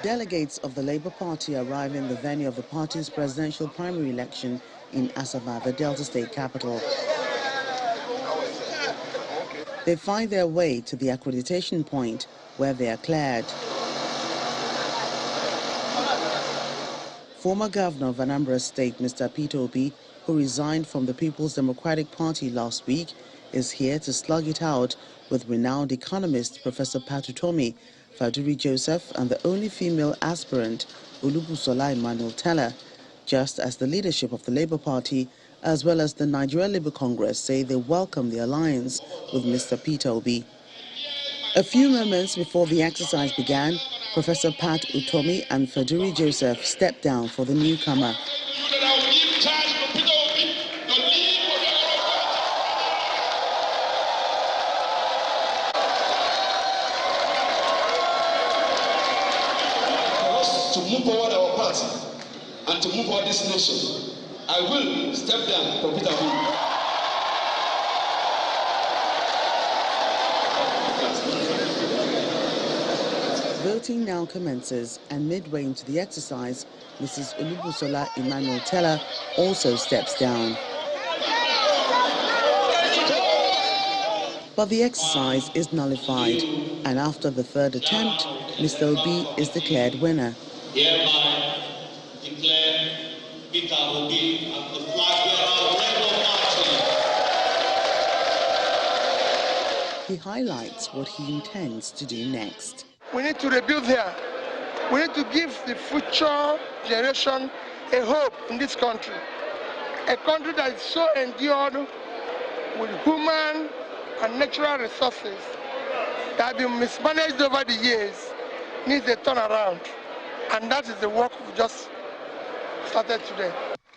Delegates of the Labour Party arrive in the venue of the party's presidential primary election in Asaba, the Delta State capital. They find their way to the accreditation point where they are cleared. Former Governor of Anambra State, Mr. Peter Obi, who resigned from the People's Democratic Party last week, is here to slug it out with renowned economist Professor Pat Utomi, Faduri Joseph, and the only female aspirant, Olufolahan Emmanuel-Tella, just as the leadership of the Labour Party, as well as the Nigeria Labour Congress, say they welcome the alliance with Mr. Peter Obi. A few moments before the exercise began, Professor Pat Utomi and Faduri Joseph stepped down for the newcomer. To move forward our party and to move forward this nation, I will step down for Peter Obi. Voting now commences, and midway into the exercise, Mrs. Olufolahan Emmanuel-Tella also steps down. But the exercise is nullified, and after the third attempt, Mr. Obi is declared winner. Hereby declare Peter Obi as the flag bearer of Labour Party. He highlights what he intends to do next. We need to rebuild here. We need to give the future generation a hope in this country. A country that is so endured with human and natural resources that have been mismanaged over the years needs a turnaround. And that is the work we just started today.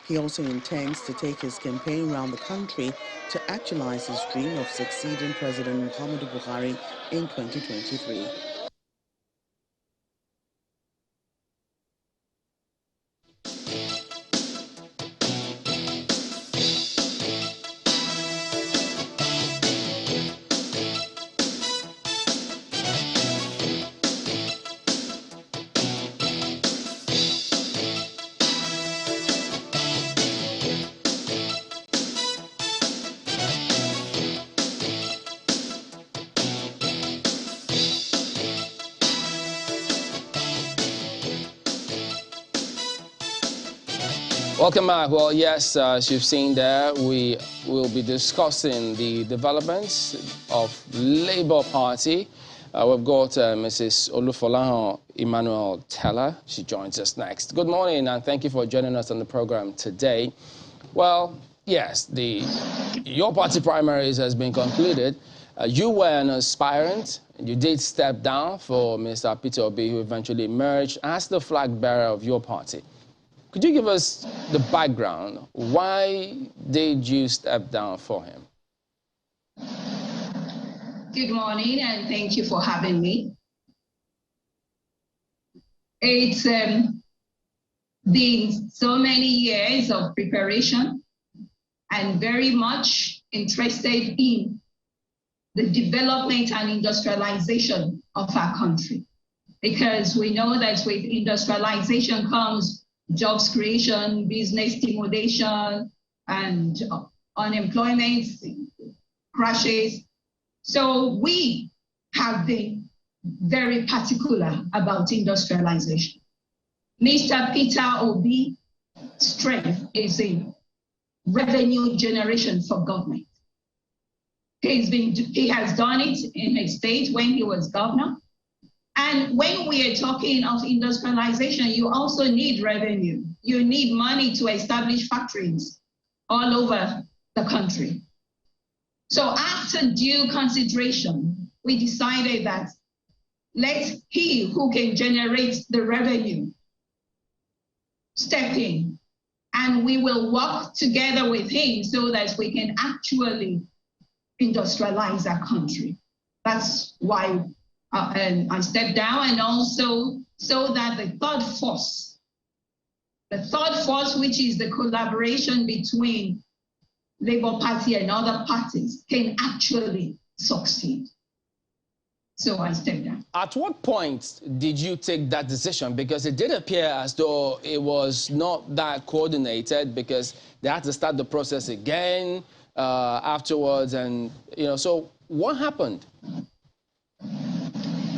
He also intends to take his campaign around the country to actualize his dream of succeeding President Muhammadu Buhari in 2023. Welcome back. Well, yes, as you've seen there, we will be discussing the developments of Labour Party. We've got Mrs. Olufolahan Emmanuel-Tella. She joins us next. Good morning, and thank you for joining us on the program today. Well, yes, your party primaries has been concluded. You were an aspirant. You did step down for Mr. Peter Obi, who eventually emerged as the flag bearer of your party. Could you give us the background? Why did you step down for him? Good morning, and thank you for having me. It's been so many years of preparation and very much interested in the development and industrialization of our country. Because we know that with industrialization comes jobs creation, business stimulation, and unemployment crashes. So we have been very particular about industrialization. Mr. Peter Obi's strength is in revenue generation for government. He has done it in his state when he was governor. And when we are talking of industrialization, you also need revenue. You need money to establish factories all over the country. So after due consideration, we decided that let he who can generate the revenue step in, and we will work together with him so that we can actually industrialize our country. That's why I stepped down, and also so that the third force, which is the collaboration between Labour Party and other parties, can actually succeed. So I stepped down. At what point did you take that decision? Because it did appear as though it was not that coordinated, because they had to start the process again afterwards, and so what happened?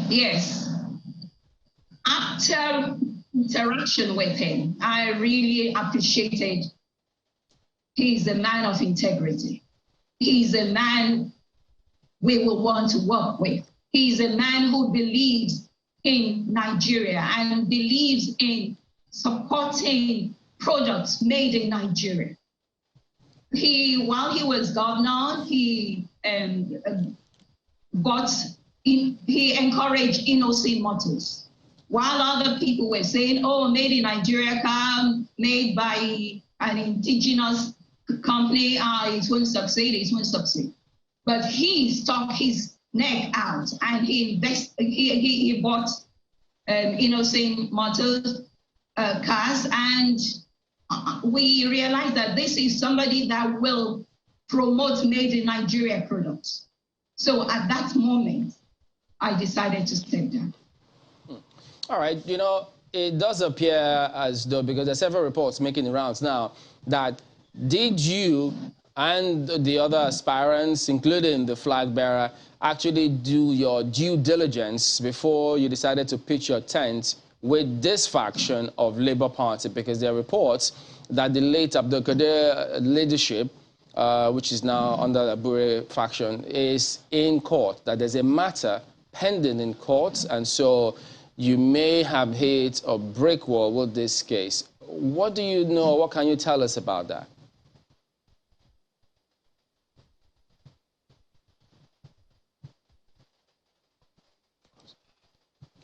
Yes. After interaction with him, I really appreciated. He's a man of integrity. He's a man we will want to work with. He's a man who believes in Nigeria and believes in supporting products made in Nigeria. While he was governor, he encouraged innocent motors. While other people were saying, oh, made in Nigeria car, made by an indigenous company, it won't succeed, it won't succeed. But he stuck his neck out and he bought innocent motors cars, and we realized that this is somebody that will promote made in Nigeria products. So at that moment, I decided to step down. All right, it does appear as though, because there are several reports making the rounds now, that did you and the other aspirants, including the flag bearer, actually do your due diligence before you decided to pitch your tent with this faction of Labour Party? Because there are reports that the late Abdul Qadir leadership, which is now under the Abure faction, is in court, that there's a matter pending in courts, and so you may have hit a brick wall with this case. What do you know? What can you tell us about that?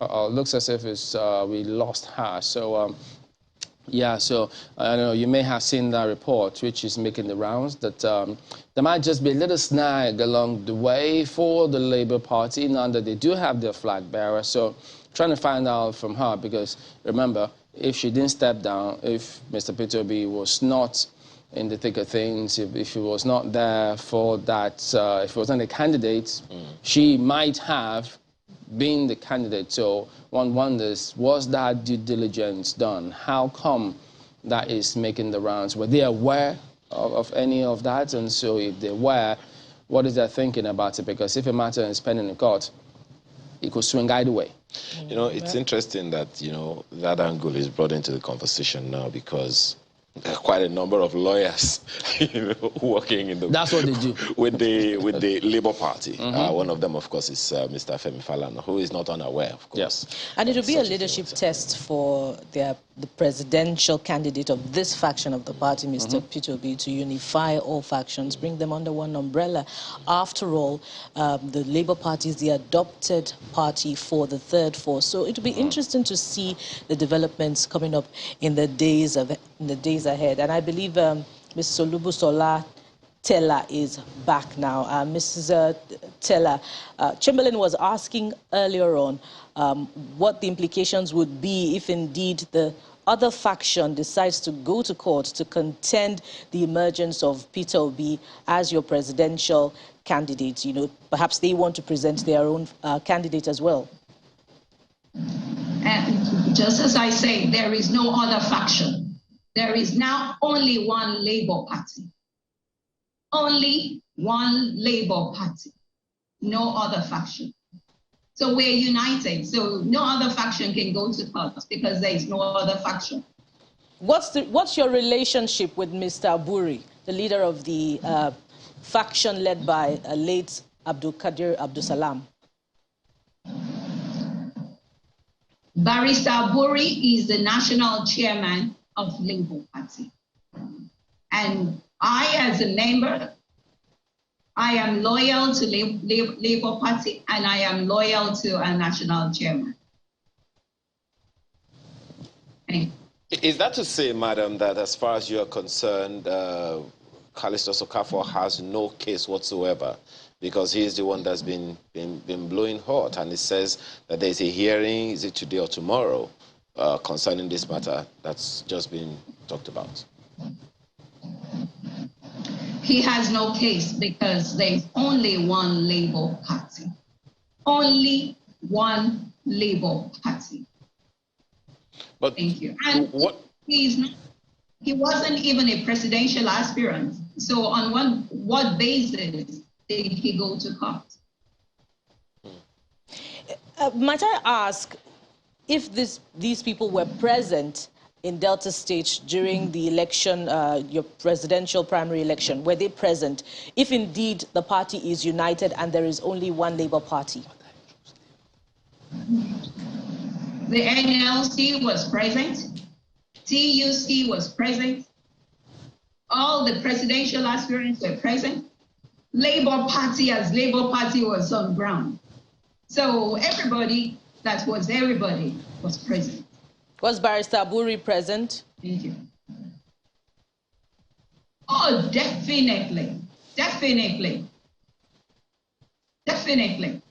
Looks as if we lost her. So, yeah, so I know you may have seen that report, which is making the rounds, that there might just be a little snag along the way for the Labour Party, now that they do have their flag bearer. So trying to find out from her, because remember, if she didn't step down, if Mr. Peter Obi was not in the thick of things, if he was not there for that, if he wasn't a candidate, she might have been the candidate. So one wonders, was that due diligence done? How come that is making the rounds? Were they aware of any of that? And so if they were, what is their thinking about it? Because if a matter is pending in court, it could swing either way. It's interesting that, that angle is brought into the conversation now, because there are quite a number of lawyers, working in the... That's what they do. with the Labour Party. One of them, of course, is Mr. Femi Falana, who is not unaware, of course. Yes. And it will be a leadership test for the presidential candidate of this faction of the party, Mr. Peter Obi, to unify all factions, bring them under one umbrella. After all, the Labour Party is the adopted party for the third force. So it will be interesting to see the developments coming up in the days ahead. And I believe Mrs. Olufolahan is back now. Mrs. Tella, Chamberlain was asking earlier on what the implications would be if indeed the other faction decides to go to court to contend the emergence of Peter Obi as your presidential candidate. Perhaps they want to present their own candidate as well. And just as I say, there is no other faction. There is now only one Labour Party. Only one Labour Party. No other faction. So we're united. So no other faction can go to court because there is no other faction. What's your relationship with Mr. Aburi, the leader of the faction led by late Abdul Qadir Abdul Salam? Barrister Aburi is the national chairman of Labour Party. And I, as a member, I am loyal to Labour Party, and I am loyal to our national chairman. Is that to say, madam, that as far as you're concerned, Callisto Okafor has no case whatsoever, because he is the one that's been blowing hot, and it says that there's a hearing, is it today or tomorrow, concerning this matter that's just been talked about? He has no case because there's only one Labour Party. only one Labour Party. But thank you. And what? He wasn't even a presidential aspirant. So on what basis did he go to court? Might I ask if these people were present in Delta State during the election, your presidential primary election? Were they present? If indeed the party is united and there is only one Labour Party? The NLC was present. TUC was present. All the presidential aspirants were present. Labour Party as Labour Party was on ground. So everybody was present. Was Barrister Aburi present? Thank you. Oh, definitely. Definitely. Definitely.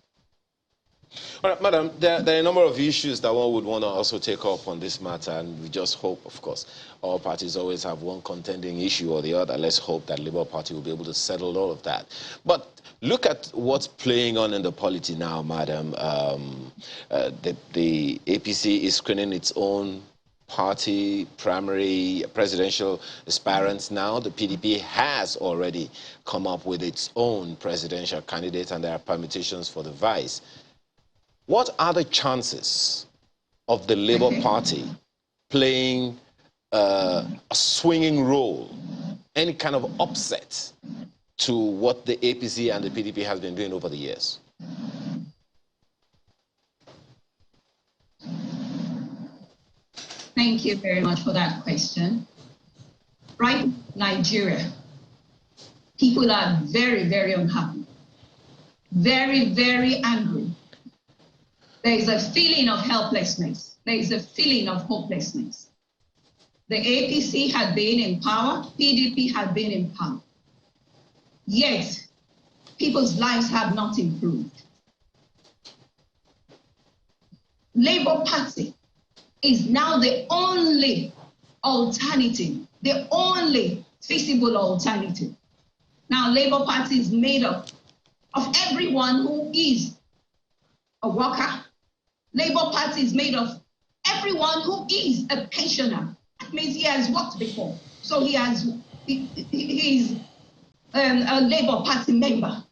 All right, Madam, there are a number of issues that one would want to also take up on this matter, and we just hope, of course, all parties always have one contending issue or the other. Let's hope that Labour Party will be able to settle all of that. But look at what's playing on in the polity now, Madam. The APC is screening its own party primary presidential aspirants now. The PDP has already come up with its own presidential candidate, and there are permutations for the vice. What are the chances of the Labour Party playing a swinging role, any kind of upset to what the APC and the PDP has been doing over the years? Thank you very much for that question. Right, Nigeria, people are very, very unhappy, very, very angry. There is a feeling of helplessness. There is a feeling of hopelessness. The APC had been in power, PDP had been in power. Yet, people's lives have not improved. Labour Party is now the only alternative, the only feasible alternative. Now, Labour Party is made up of everyone who is a worker. Labour Party is made of everyone who is a pensioner. That means he has worked before. So he is a Labour Party member.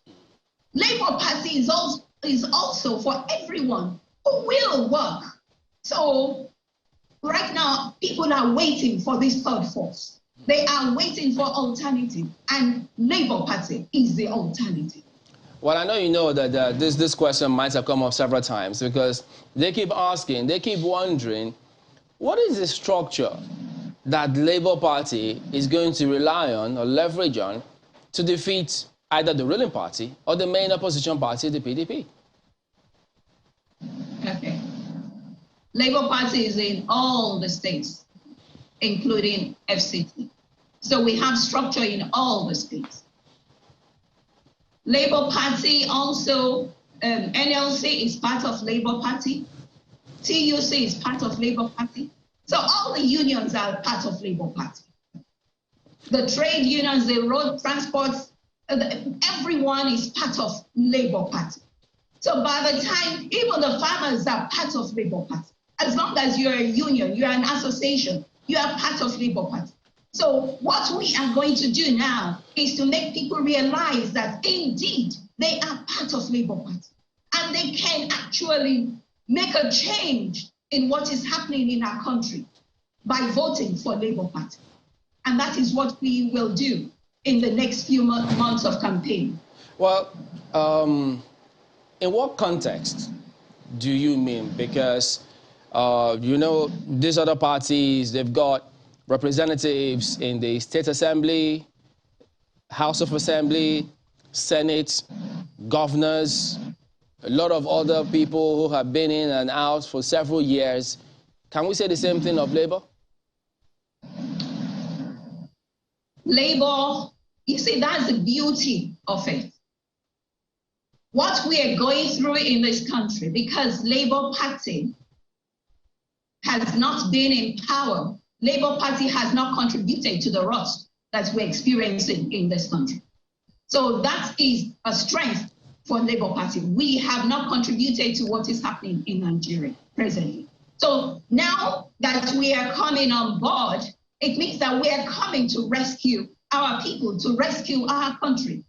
Labour Party is also for everyone who will work. So right now, people are waiting for this third force. They are waiting for alternative, and Labour Party is the alternative. Well, I know you know that this question might have come up several times because they keep asking, they keep wondering, what is the structure that the Labour Party is going to rely on or leverage on to defeat either the ruling party or the main opposition party, the PDP? Okay. Labour Party is in all the states, including FCT. So we have structure in all the states. Labour Party also, NLC is part of Labour Party. TUC is part of Labour Party. So all the unions are part of Labour Party. The trade unions, the road transport, everyone is part of Labour Party. So by the time, even the farmers are part of Labour Party. As long as you're a union, you're an association, you are part of Labour Party. So what we are going to do now is to make people realize that indeed they are part of Labour Party and they can actually make a change in what is happening in our country by voting for Labour Party. And that is what we will do in the next few months of campaign. Well, in what context do you mean? Because, you know, these other parties, they've got representatives in the State Assembly, House of Assembly, Senate, governors, a lot of other people who have been in and out for several years. Can we say the same thing of Labour? Labour, you see, that's the beauty of it. What we are going through in this country, because Labour Party has not been in power, Labour Party has not contributed to the rot that we're experiencing in this country. So that is a strength for Labour Party. We have not contributed to what is happening in Nigeria presently. So now that we are coming on board, it means that we are coming to rescue our people, to rescue our country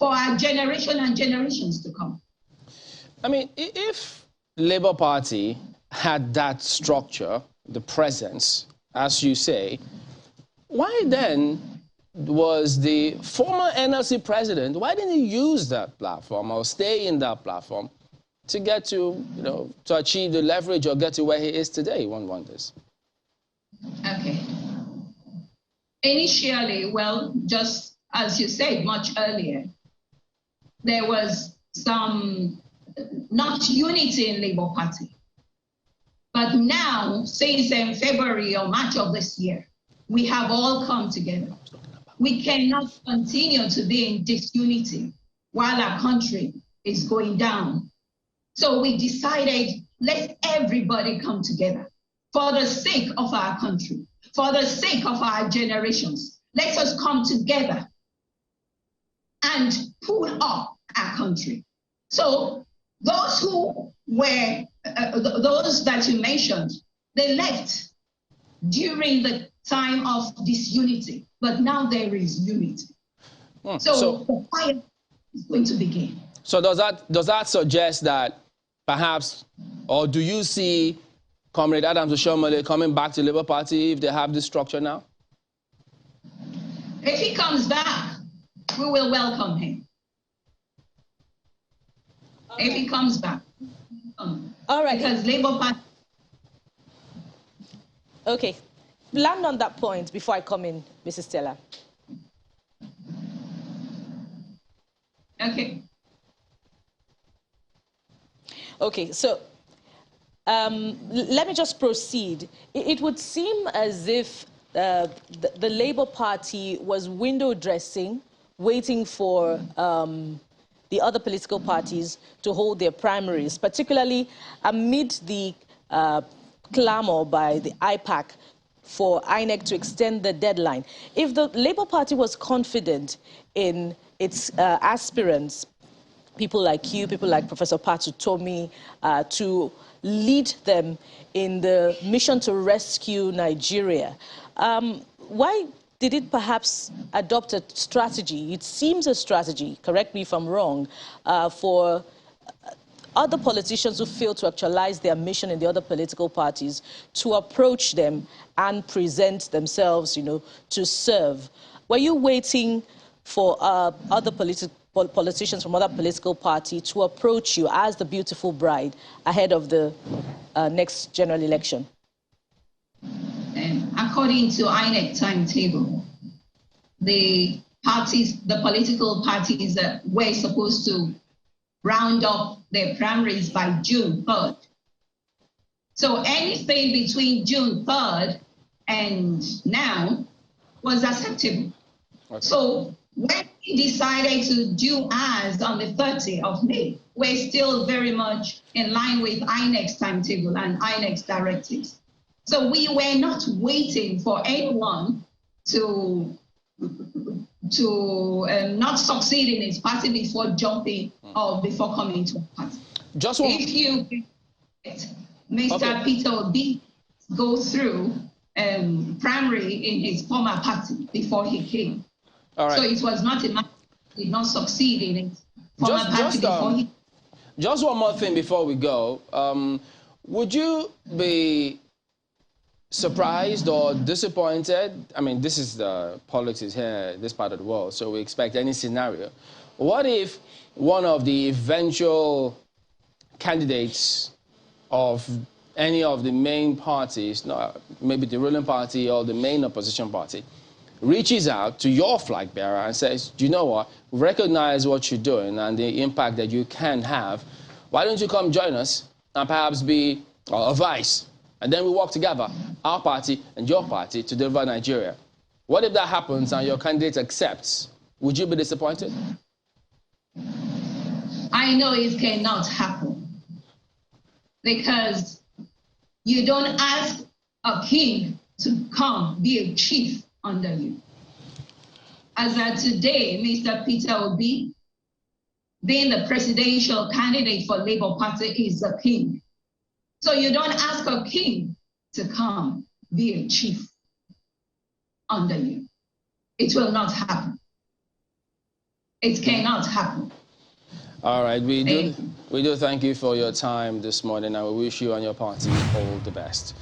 for our generation and generations to come. I mean, if Labour Party had that structure, the presence, as you say, why then was the former NLC president, why didn't he use that platform or stay in that platform to get to, to achieve the leverage or get to where he is today, one wonders? Okay. Initially, well, just as you said much earlier, there was some not unity in Labour Party. But now, since February or March of this year, we have all come together. We cannot continue to be in disunity while our country is going down. So we decided, let everybody come together for the sake of our country, for the sake of our generations. Let us come together and pull up our country. So those who were, those that you mentioned, they left during the time of disunity, but now there is unity. So the fight is going to begin. So does that suggest that perhaps, or do you see Comrade Adams Oshiomhole coming back to Labour Party if they have this structure now? If he comes back, we will welcome him. If he comes back. All right. Because Labour Party. Okay. Land on that point before I come in, Mrs. Tella. Okay. Okay, so let me just proceed. It would seem as if the Labour Party was window dressing, waiting for the other political parties to hold their primaries, particularly amid the clamor by the IPAC for INEC to extend the deadline. If the Labour Party was confident in its aspirants, people like you, people like Professor Patutomi, to lead them in the mission to rescue Nigeria, why did it perhaps adopt a strategy? It seems a strategy, correct me if I'm wrong, for other politicians who fail to actualize their mission in the other political parties to approach them and present themselves, to serve. Were you waiting for other politicians from other political parties to approach you as the beautiful bride ahead of the next general election? According to INEC timetable, the political parties were supposed to round up their primaries by June 3rd. So anything between June 3rd and now was acceptable. Okay. So when we decided to do ours on the 30th of May, we're still very much in line with INEC's timetable and INEC's directives. So we were not waiting for anyone to not succeed in his party before jumping or before coming to a party. Just one. If you let Mr. Peter Obi go through primary in his former party before he came. All right. So it was not a matter, he did not succeed in his former party before he. Just one more thing before we go. Would you be surprised or disappointed? I mean, this is the politics here, this part of the world, so we expect any scenario. What if one of the eventual candidates of any of the main parties, maybe the ruling party or the main opposition party, reaches out to your flag bearer and says, do you know what, recognize what you're doing and the impact that you can have. Why don't you come join us and perhaps be a vice? And then we work together, our party and your party, to deliver Nigeria. What if that happens and your candidate accepts? Would you be disappointed? I know it cannot happen because you don't ask a king to come be a chief under you. As of today, Mr. Peter Obi, being the presidential candidate for Labour Party is a king. So you don't ask a king to come be a chief under you. It will not happen. It cannot happen. All right, we do thank you for your time this morning, and we wish you and your party all the best.